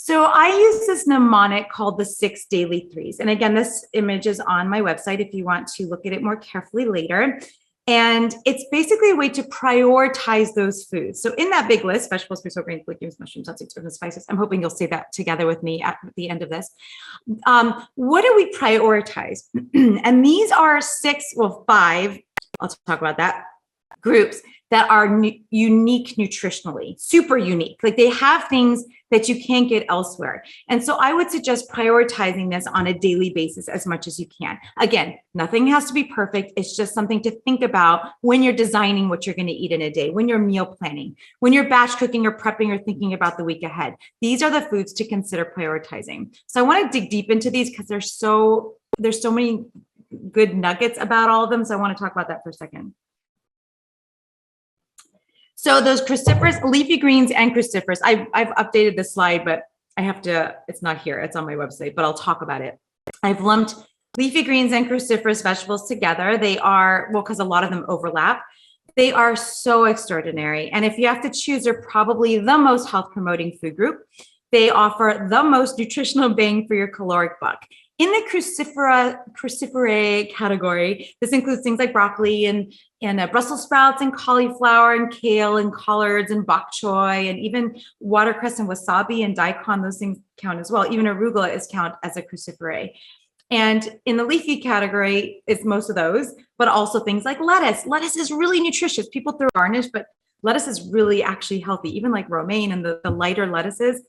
So I use this mnemonic called the 6 Daily Threes. And again, this image is on my website if you want to look at it more carefully later. And it's basically a way to prioritize those foods. So in that big list, vegetables, fruits, whole grains, legumes, mushrooms, nuts, herbs, and spices, I'm hoping you'll say that together with me at the end of this. What do we prioritize? And these are five, I'll talk about that, groups that are unique nutritionally, super unique. Like they have things that you can't get elsewhere. And so I would suggest prioritizing this on a daily basis as much as you can. Again, nothing has to be perfect. It's just something to think about when you're designing what you're going to eat in a day, when you're meal planning, when you're batch cooking or prepping or thinking about the week ahead. These are the foods to consider prioritizing. So I want to dig deep into these because there's so many good nuggets about all of them. So I want to talk about that for a second. So those crucifers, leafy greens and crucifers, I've updated this slide, but it's not here. It's on my website, but I'll talk about it. I've lumped leafy greens and cruciferous vegetables together. They are, because a lot of them overlap. They are so extraordinary. And if you have to choose, they're probably the most health promoting food group. They offer the most nutritional bang for your caloric buck. In the cruciferae category, this includes things like broccoli and Brussels sprouts and cauliflower and kale and collards and bok choy and even watercress and wasabi and daikon. Those things count as well. Even arugula is count as a cruciferae. And in the leafy category, it's most of those, but also things like lettuce. Lettuce is really nutritious. People throw garnish, but lettuce is really actually healthy. Even like romaine and the lighter lettuces,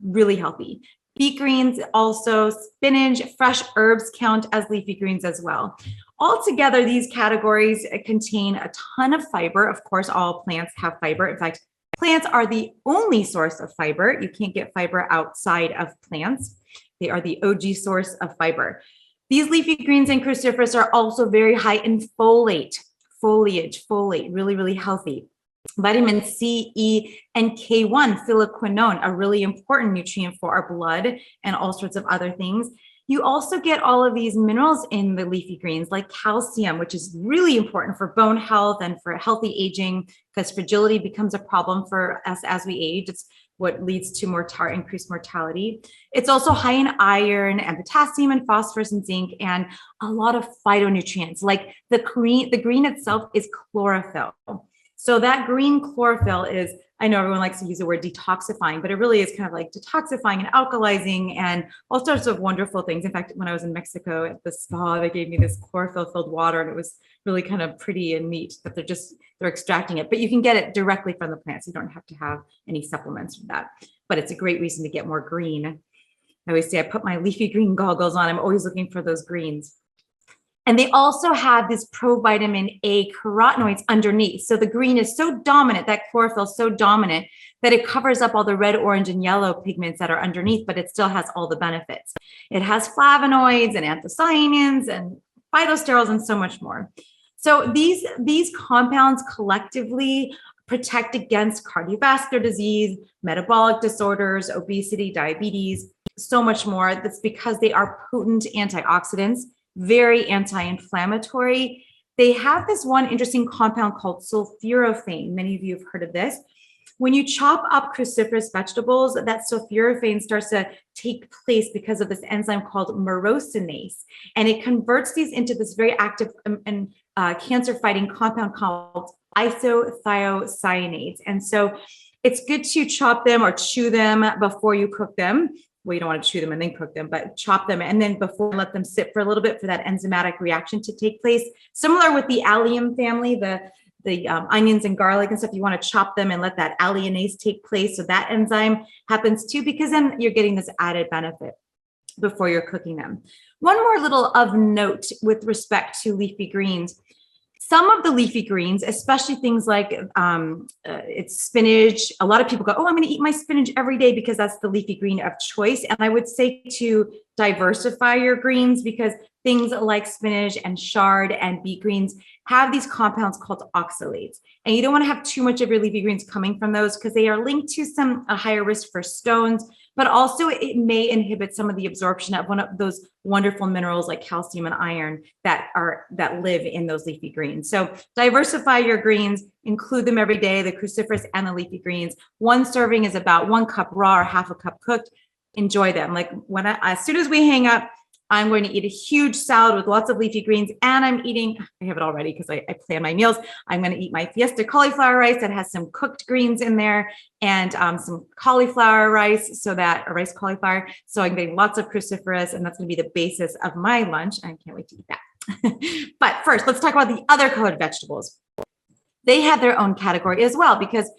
really healthy. Beet greens, also spinach, fresh herbs count as leafy greens as well. Altogether, these categories contain a ton of fiber. Of course, all plants have fiber. In fact, plants are the only source of fiber. You can't get fiber outside of plants. They are the OG source of fiber. These leafy greens and crucifers are also very high in folate, really, really healthy. Vitamin C, E, and K1, phylloquinone, a really important nutrient for our blood and all sorts of other things. You also get all of these minerals in the leafy greens, like calcium, which is really important for bone health and for healthy aging, because fragility becomes a problem for us as we age. It's what leads to increased mortality. It's also high in iron and potassium and phosphorus and zinc and a lot of phytonutrients, like the green itself is chlorophyll. So that green chlorophyll is, I know everyone likes to use the word detoxifying, but it really is kind of like detoxifying and alkalizing and all sorts of wonderful things. In fact, when I was in Mexico at the spa, they gave me this chlorophyll-filled water, and it was really kind of pretty and neat that they're extracting it. But you can get it directly from the plants. You don't have to have any supplements for that. But it's a great reason to get more green. I always say I put my leafy green goggles on. I'm always looking for those greens. And they also have this provitamin A carotenoids underneath. So the green is so dominant, that chlorophyll is so dominant that it covers up all the red, orange, and yellow pigments that are underneath, but it still has all the benefits. It has flavonoids and anthocyanins and phytosterols and so much more. So these compounds collectively protect against cardiovascular disease, metabolic disorders, obesity, diabetes, so much more. That's because they are potent antioxidants, very anti-inflammatory. They have this one interesting compound called sulforaphane. Many of you have heard of this. When you chop up cruciferous vegetables, that sulforaphane starts to take place because of this enzyme called myrosinase. And it converts these into this very active and cancer-fighting compound called isothiocyanates. And so it's good to chop them or chew them before you cook them. Well, you don't want to chew them and then cook them, but chop them and then before let them sit for a little bit for that enzymatic reaction to take place. Similar with the allium family, the onions and garlic and stuff, you want to chop them and let that alliinase take place. So that enzyme happens too, because then you're getting this added benefit before you're cooking them. One more little of note with respect to leafy greens. Some of the leafy greens, especially things like it's spinach. A lot of people go, oh, I'm going to eat my spinach every day because that's the leafy green of choice. And I would say to diversify your greens, because things like spinach and chard and beet greens have these compounds called oxalates. And you don't want to have too much of your leafy greens coming from those because they are linked to a higher risk for stones, but also it may inhibit some of the absorption of one of those wonderful minerals like calcium and iron that live in those leafy greens. So diversify your greens, include them every day, the cruciferous and the leafy greens. One serving is about 1 cup raw or half a cup cooked. enjoy them. Like as soon as we hang up, I'm going to eat a huge salad with lots of leafy greens, and I have it already because I plan my meals. I'm going to eat my Fiesta cauliflower rice that has some cooked greens in there and some cauliflower rice, rice cauliflower. So I'm getting lots of cruciferous, and that's going to be the basis of my lunch. I can't wait to eat that. But first, let's talk about the other colored vegetables. They have their own category as well, because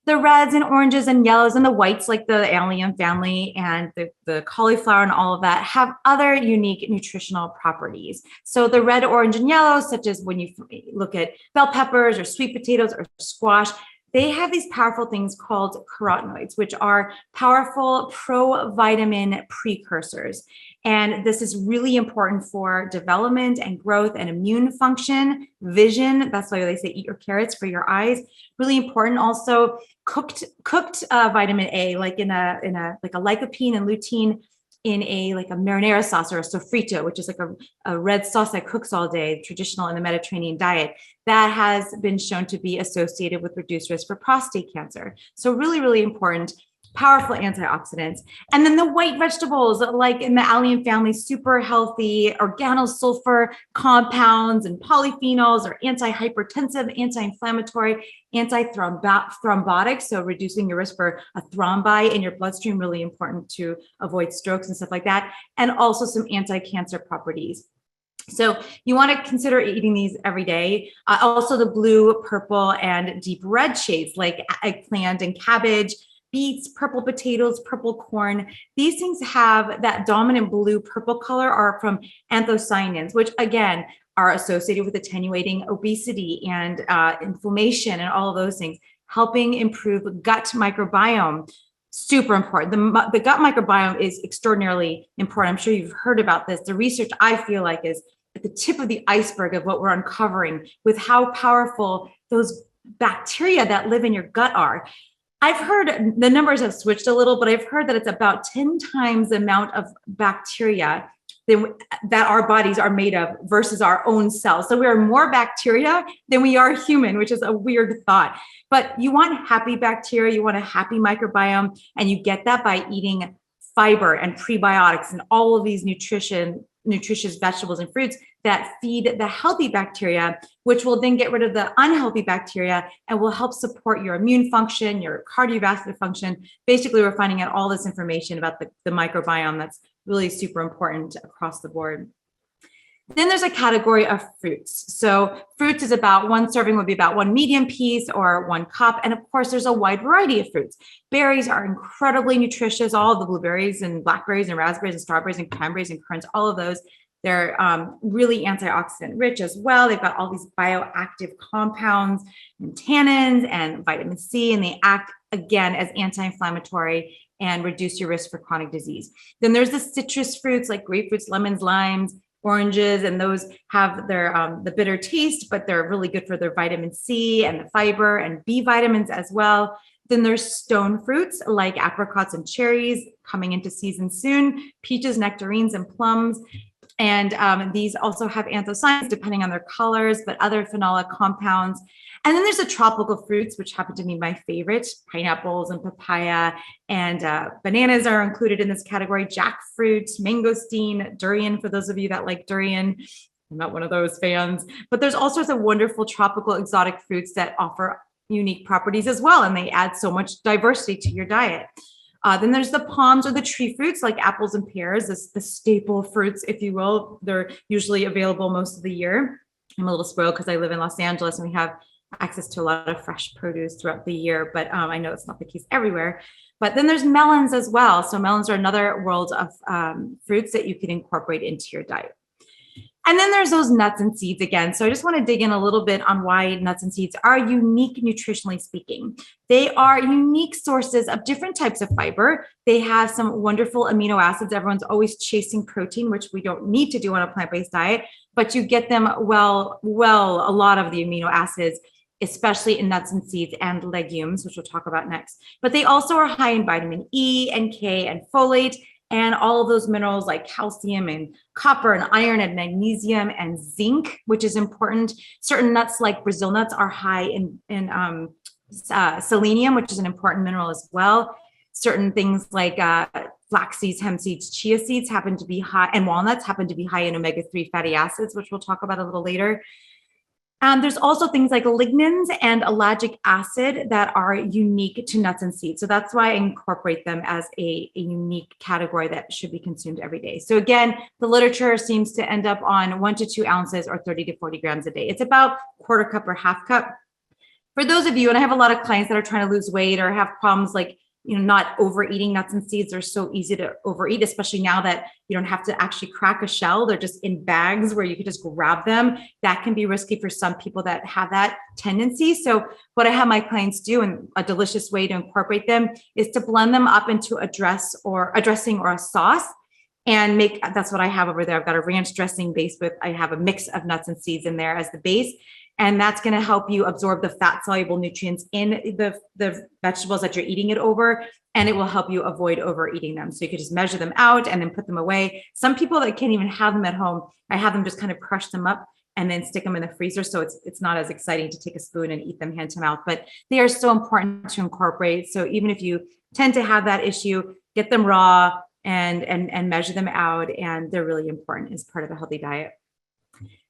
the reds and oranges and yellows and the whites, like the allium family and the cauliflower and all of that, have other unique nutritional properties. So the red, orange, and yellow, such as when you look at bell peppers or sweet potatoes or squash, they have these powerful things called carotenoids, which are powerful provitamin precursors. And this is really important for development and growth and immune function, vision. That's why they say eat your carrots for your eyes. Really important. Also, cooked vitamin A, like in a lycopene and lutein in a marinara sauce or a sofrito, which is like a red sauce that cooks all day, traditional in the Mediterranean diet, that has been shown to be associated with reduced risk for prostate cancer. So really, really important. Powerful antioxidants. And then the white vegetables, like in the allium family, super healthy organosulfur compounds and polyphenols are antihypertensive, anti-inflammatory, anti-thrombotic. So reducing your risk for a thrombi in your bloodstream, really important to avoid strokes and stuff like that. And also some anti-cancer properties. So you want to consider eating these every day. Also the blue, purple, and deep red shades like eggplant and cabbage, beets, purple potatoes, purple corn. These things have that dominant blue purple color are from anthocyanins, which again are associated with attenuating obesity and inflammation and all of those things, helping improve gut microbiome. Super important. The gut microbiome is extraordinarily important. I'm sure you've heard about this. The research, I feel like, is at the tip of the iceberg of what we're uncovering with how powerful those bacteria that live in your gut are. I've heard the numbers have switched a little, but I've heard that it's about 10 times the amount of bacteria that our bodies are made of versus our own cells. So we are more bacteria than we are human, which is a weird thought. But you want happy bacteria, you want a happy microbiome, and you get that by eating fiber and prebiotics and all of these nutritious vegetables and fruits that feed the healthy bacteria, which will then get rid of the unhealthy bacteria and will help support your immune function, your cardiovascular function. Basically, we're finding out all this information about the microbiome that's really super important across the board. Then there's a category of fruits. So fruits is about one serving would be about one medium piece or 1 cup. And of course, there's a wide variety of fruits. Berries are incredibly nutritious, all the blueberries and blackberries and raspberries and strawberries and cranberries and currants, all of those. They're really antioxidant rich as well. They've got all these bioactive compounds and tannins and vitamin C, and they act again as anti-inflammatory and reduce your risk for chronic disease. Then there's the citrus fruits like grapefruits, lemons, limes, oranges, and those have their the bitter taste, but they're really good for their vitamin C and the fiber and B vitamins as well. Then there's stone fruits like apricots and cherries coming into season soon, peaches, nectarines, and plums. And these also have anthocyanins depending on their colors, but other phenolic compounds. And then there's the tropical fruits, which happen to be my favorite. Pineapples and papaya and bananas are included in this category. Jackfruit, mangosteen, durian, for those of you that like durian. I'm not one of those fans, but there's all sorts of wonderful tropical exotic fruits that offer unique properties as well. And they add so much diversity to your diet. Then there's the palms or the tree fruits like apples and pears, the staple fruits, if you will. They're usually available most of the year. I'm a little spoiled because I live in Los Angeles and we have access to a lot of fresh produce throughout the year, but I know it's not the case everywhere. But then there's melons as well. So melons are another world of fruits that you can incorporate into your diet. And then there's those nuts and seeds again. So I just want to dig in a little bit on why nuts and seeds are unique nutritionally speaking. They are unique sources of different types of fiber. They have some wonderful amino acids. Everyone's always chasing protein, which we don't need to do on a plant-based diet, but you get them a lot of the amino acids, especially in nuts and seeds and legumes, which we'll talk about next. But they also are high in vitamin E and K and folate, and all of those minerals like calcium and copper and iron and magnesium and zinc, which is important. Certain nuts like Brazil nuts are high in selenium, which is an important mineral as well. Certain things like flax seeds, hemp seeds, chia seeds happen to be high, and walnuts happen to be high in omega-3 fatty acids, which we'll talk about a little later. There's also things like lignans and ellagic acid that are unique to nuts and seeds. So that's why I incorporate them as a unique category that should be consumed every day. So again, the literature seems to end up on 1 to 2 ounces or 30 to 40 grams a day. It's about quarter cup or half cup. For those of you, and I have a lot of clients that are trying to lose weight or have problems like, not overeating nuts and seeds. They're so easy to overeat, especially now that you don't have to actually crack a shell. They're just in bags where you can just grab them. That can be risky for some people that have that tendency. So what I have my clients do, and a delicious way to incorporate them, is to blend them up into a dressing or a sauce and that's what I have over there. I've got a ranch dressing base I have a mix of nuts and seeds in there as the base. And that's going to help you absorb the fat soluble nutrients in the vegetables that you're eating it over. And it will help you avoid overeating them. So you could just measure them out and then put them away. Some people that can't even have them at home, I have them just kind of crush them up and then stick them in the freezer. So it's not as exciting to take a spoon and eat them hand to mouth, but they are so important to incorporate. So even if you tend to have that issue, get them raw and measure them out. And they're really important as part of a healthy diet.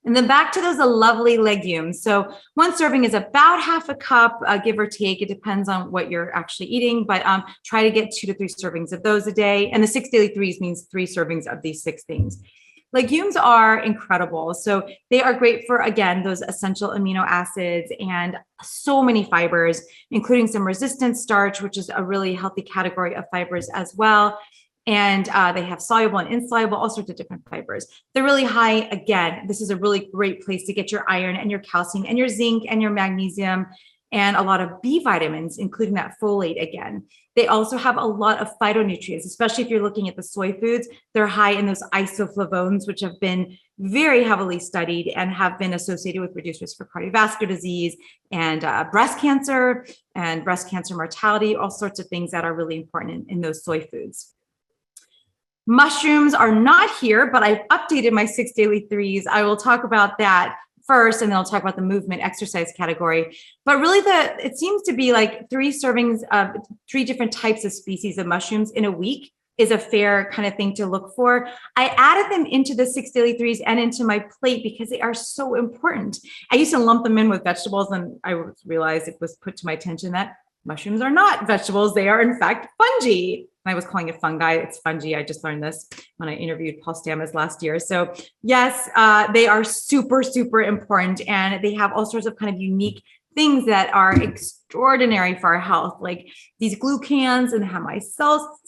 And then back to those lovely legumes. So 1 serving is about half a cup, give or take. It depends on what you're actually eating, but try to get 2 to 3 servings of those a day. And the 6 daily threes means 3 servings of these 6 things. Legumes are incredible. So they are great for, again, those essential amino acids and so many fibers, including some resistant starch, which is a really healthy category of fibers as well. And they have soluble and insoluble, all sorts of different fibers. They're really high. Again, this is a really great place to get your iron and your calcium and your zinc and your magnesium and a lot of B vitamins, including that folate again. They also have a lot of phytonutrients, especially if you're looking at the soy foods. They're high in those isoflavones, which have been very heavily studied and have been associated with reduced risk for cardiovascular disease and breast cancer mortality, all sorts of things that are really important in those soy foods. Mushrooms are not here, but I've updated my 6 daily threes. I will talk about that first, and then I'll talk about the movement exercise category. But really it seems to be like 3 servings of 3 different types of species of mushrooms in a week is a fair kind of thing to look for. I added them into the 6 daily threes and into my plate because they are so important. I used to lump them in with vegetables, and I realized it was put to my attention that mushrooms are not vegetables. They are in fact fungi. I was calling it fungi. It's fungi. I just learned this when I interviewed Paul Stamets last year. So yes, they are super, super important. And they have all sorts of kind of unique things that are extraordinary for our health, like these glucans and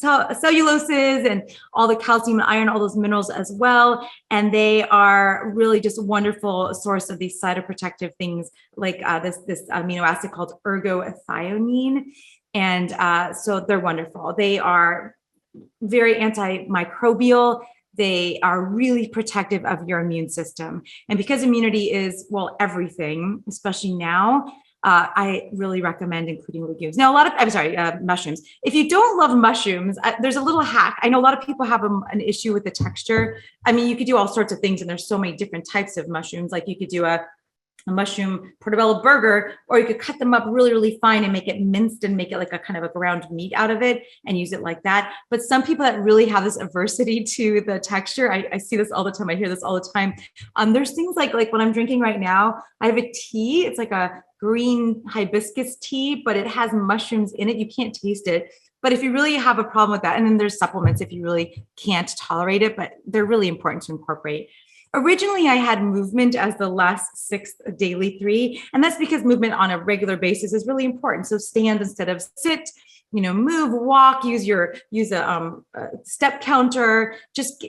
celluloses and all the calcium and iron, all those minerals as well. And they are really just a wonderful source of these cytoprotective things like this amino acid called ergothioneine. And so they're wonderful. They are very antimicrobial. They are really protective of your immune system. And because immunity is, well, everything, especially now, I really recommend including legumes. Now, mushrooms. If you don't love mushrooms, there's a little hack. I know a lot of people have an issue with the texture. I mean, you could do all sorts of things, and there's so many different types of mushrooms. Like you could do a mushroom portobello burger, or you could cut them up really, really fine and make it minced and make it like a kind of a ground meat out of it and use it like that. But some people that really have this aversity to the texture, I see this all the time. I hear this all the time. There's things like what I'm drinking right now. I have a tea. It's like a green hibiscus tea, but it has mushrooms in it. You can't taste it. But if you really have a problem with that, and then there's supplements if you really can't tolerate it, but they're really important to incorporate. Originally, I had movement as the last 6th daily 3, and that's because movement on a regular basis is really important. So stand instead of sit, move, walk, use a step counter.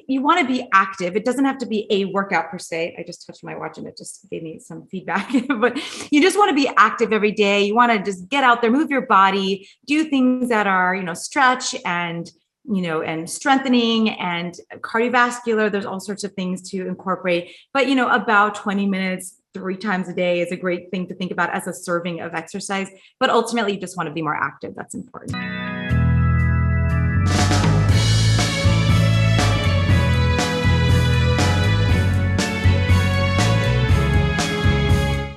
You want to be active. It doesn't have to be a workout per se. I just touched my watch and it just gave me some feedback, but you just want to be active every day. You want to just get out there, move your body, do things that are, stretch and strengthening and cardiovascular. There's all sorts of things to incorporate, but about 20 minutes, 3 times a day is a great thing to think about as a serving of exercise. But ultimately, you just want to be more active. That's important.